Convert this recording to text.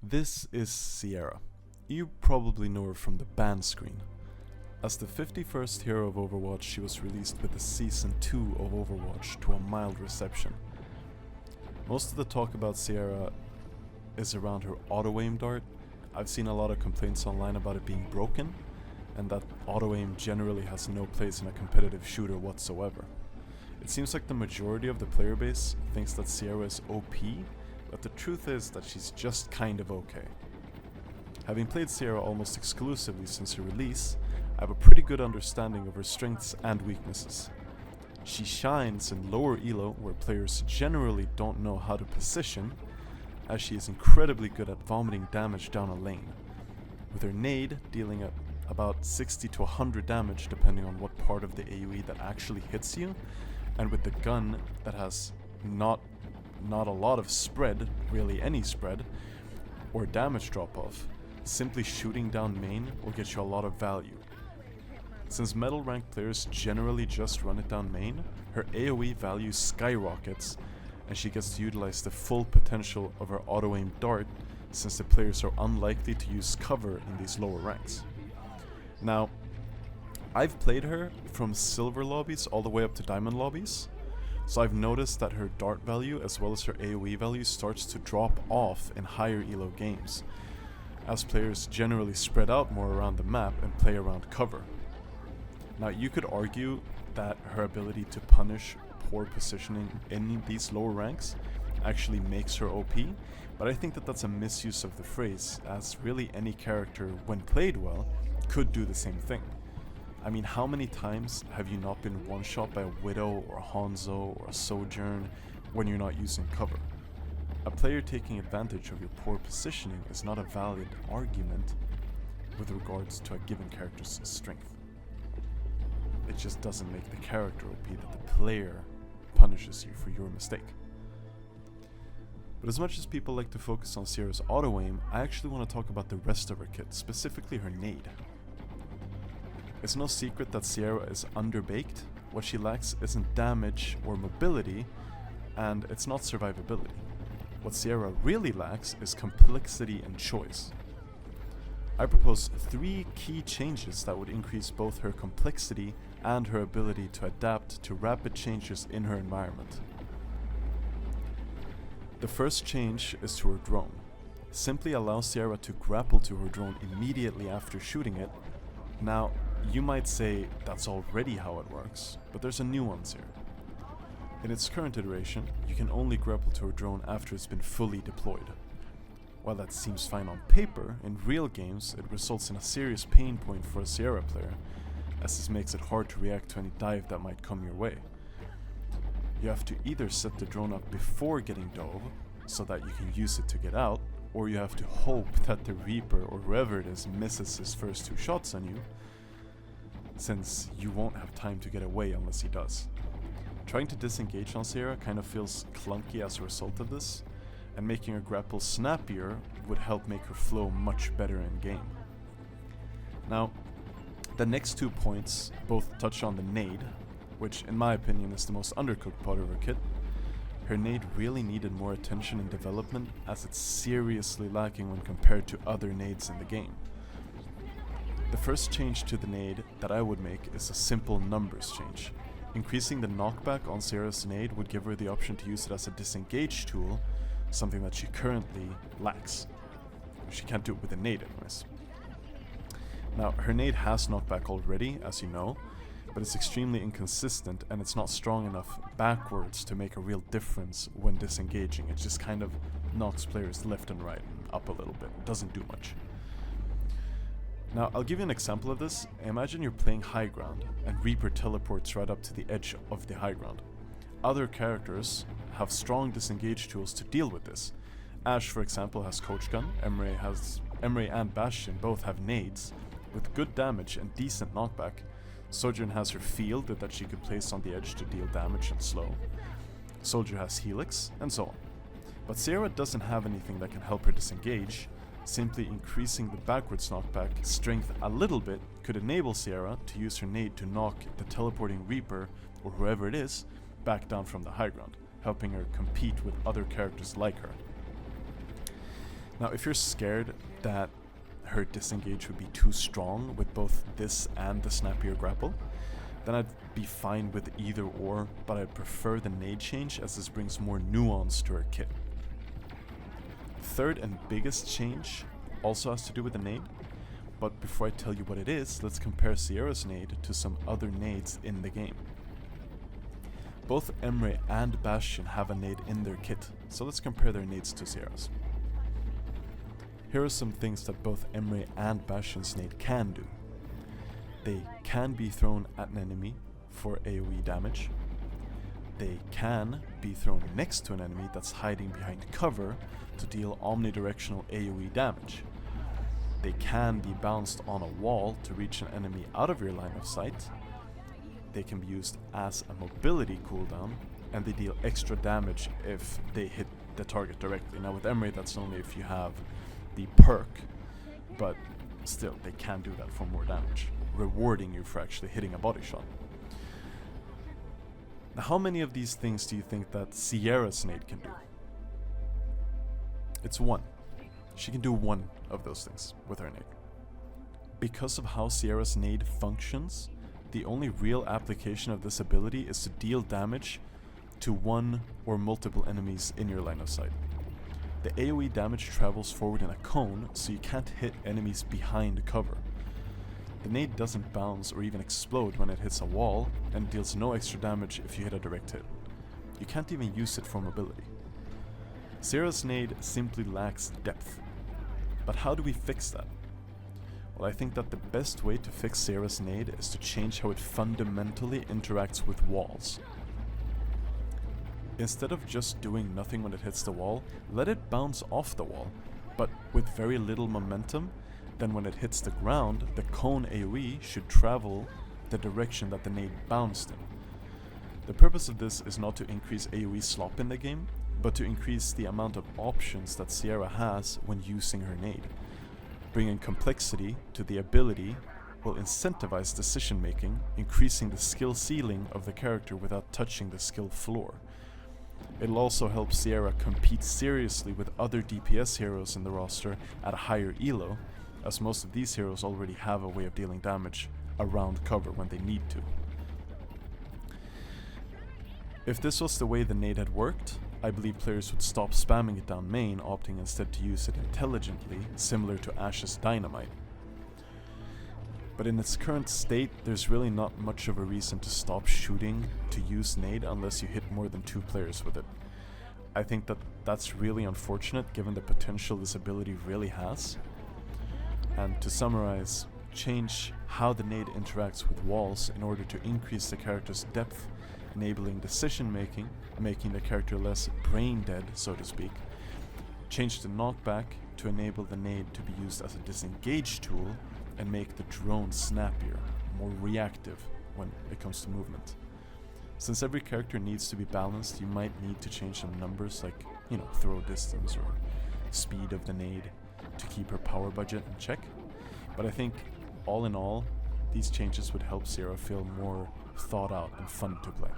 This is Sierra. You probably know her from the ban screen. As the 51st hero of Overwatch, she was released with the Season 2 of Overwatch to a mild reception. Most of the talk about Sierra is around her auto-aim dart. I've seen a lot of complaints online about it being broken, and that auto-aim generally has no place in a competitive shooter whatsoever. It seems like the majority of the player base thinks that Sierra is OP, but the truth is that she's just kind of okay. Having played Sierra almost exclusively since her release, I have a pretty good understanding of her strengths and weaknesses. She shines in lower elo where players generally don't know how to position, as she is incredibly good at vomiting damage down a lane, with her nade dealing at about 60 to 100 damage depending on what part of the AoE that actually hits you, and with the gun that has not a lot of spread, really any spread, or damage drop off, simply shooting down main will get you a lot of value. Since metal ranked players generally just run it down main, her AoE value skyrockets and she gets to utilize the full potential of her auto-aim dart since the players are unlikely to use cover in these lower ranks. Now, I've played her from silver lobbies all the way up to diamond lobbies, so I've noticed that her dart value as well as her AoE value starts to drop off in higher elo games, as players generally spread out more around the map and play around cover. Now, you could argue that her ability to punish poor positioning in these lower ranks actually makes her OP, but I think that that's a misuse of the phrase, as really any character, when played well, could do the same thing. I mean, how many times have you not been one-shot by a Widow or a Hanzo or a Sojourn when you're not using cover? A player taking advantage of your poor positioning is not a valid argument with regards to a given character's strength. It just doesn't make the character OP that the player punishes you for your mistake. But as much as people like to focus on Sierra's auto-aim, I actually want to talk about the rest of her kit, specifically her nade. It's no secret that Sierra is underbaked. What she lacks isn't damage or mobility, and it's not survivability. What Sierra really lacks is complexity and choice. I propose 3 key changes that would increase both her complexity and her ability to adapt to rapid changes in her environment. The first change is to her drone. Simply allow Sierra to grapple to her drone immediately after shooting it. Now, you might say that's already how it works, but there's a nuance here. In its current iteration, you can only grapple to a drone after it's been fully deployed. While that seems fine on paper, in real games it results in a serious pain point for a Sierra player, as this makes it hard to react to any dive that might come your way. You have to either set the drone up before getting dove, so that you can use it to get out, or you have to hope that the Reaper or whoever it is misses his first 2 shots on you, since you won't have time to get away unless he does. Trying to disengage on Sierra kind of feels clunky as a result of this, and making her grapple snappier would help make her flow much better in game. Now, the next 2 points both touch on the nade, which in my opinion is the most undercooked part of her kit. Her nade really needed more attention and development, as it's seriously lacking when compared to other nades in the game. The first change to the nade that I would make is a simple numbers change. Increasing the knockback on Sierra's nade would give her the option to use it as a disengage tool, something that she currently lacks. She can't do it with a nade anyways. Now, her nade has knockback already, as you know, but it's extremely inconsistent and it's not strong enough backwards to make a real difference when disengaging. It just kind of knocks players left and right and up a little bit. It doesn't do much. Now, I'll give you an example of this. Imagine you're playing high ground and Reaper teleports right up to the edge of the high ground. Other characters have strong disengage tools to deal with this. Ashe, for example, has Coach Gun, Emre and Bastion both have nades with good damage and decent knockback. Sojourn has her field that she could place on the edge to deal damage and slow. Soldier has Helix, and so on. But Sierra doesn't have anything that can help her disengage. Simply increasing the backwards knockback strength a little bit could enable Sierra to use her nade to knock the teleporting Reaper, or whoever it is, back down from the high ground, helping her compete with other characters like her. Now, if you're scared that her disengage would be too strong with both this and the snappier grapple, then I'd be fine with either or, but I'd prefer the nade change as this brings more nuance to her kit. Third and biggest change also has to do with the nade, but before I tell you what it is, let's compare Sierra's nade to some other nades in the game. Both Emre and Bastion have a nade in their kit, so let's compare their nades to Sierra's. Here are some things that both Emre and Bastion's nade can do. They can be thrown at an enemy for AoE damage. They can be thrown next to an enemy that's hiding behind cover to deal omnidirectional AoE damage. They can be bounced on a wall to reach an enemy out of your line of sight. They can be used as a mobility cooldown, and they deal extra damage if they hit the target directly. Now with Emre, that's only if you have the perk, but still, they can do that for more damage, rewarding you for actually hitting a body shot. Now, how many of these things do you think that Sierra's nade can do? It's one. She can do one of those things with her nade. Because of how Sierra's nade functions, the only real application of this ability is to deal damage to one or multiple enemies in your line of sight. The AoE damage travels forward in a cone, so you can't hit enemies behind cover. The nade doesn't bounce or even explode when it hits a wall, and deals no extra damage if you hit a direct hit. You can't even use it for mobility. Sierra's nade simply lacks depth. But how do we fix that? Well, I think that the best way to fix Sierra's nade is to change how it fundamentally interacts with walls. Instead of just doing nothing when it hits the wall, let it bounce off the wall, but with very little momentum. Then when it hits the ground, the cone AoE should travel the direction that the nade bounced in. The purpose of this is not to increase AoE slop in the game, but to increase the amount of options that Sierra has when using her nade. Bringing complexity to the ability will incentivize decision making, increasing the skill ceiling of the character without touching the skill floor. It'll also help Sierra compete seriously with other DPS heroes in the roster at a higher elo, as most of these heroes already have a way of dealing damage around cover when they need to. If this was the way the nade had worked, I believe players would stop spamming it down main, opting instead to use it intelligently, similar to Ashe's Dynamite. But in its current state, there's really not much of a reason to stop shooting to use nade unless you hit more than 2 players with it. I think that that's really unfortunate given the potential this ability really has. And to summarize, change how the nade interacts with walls in order to increase the character's depth, enabling decision making, making the character less brain dead, so to speak. Change the knockback to enable the nade to be used as a disengage tool, and make the drone snappier, more reactive when it comes to movement. Since every character needs to be balanced, you might need to change some numbers like, throw distance or speed of the nade to keep her power budget in check. But I think, all in all, these changes would help Sierra feel more thought out and fun to play.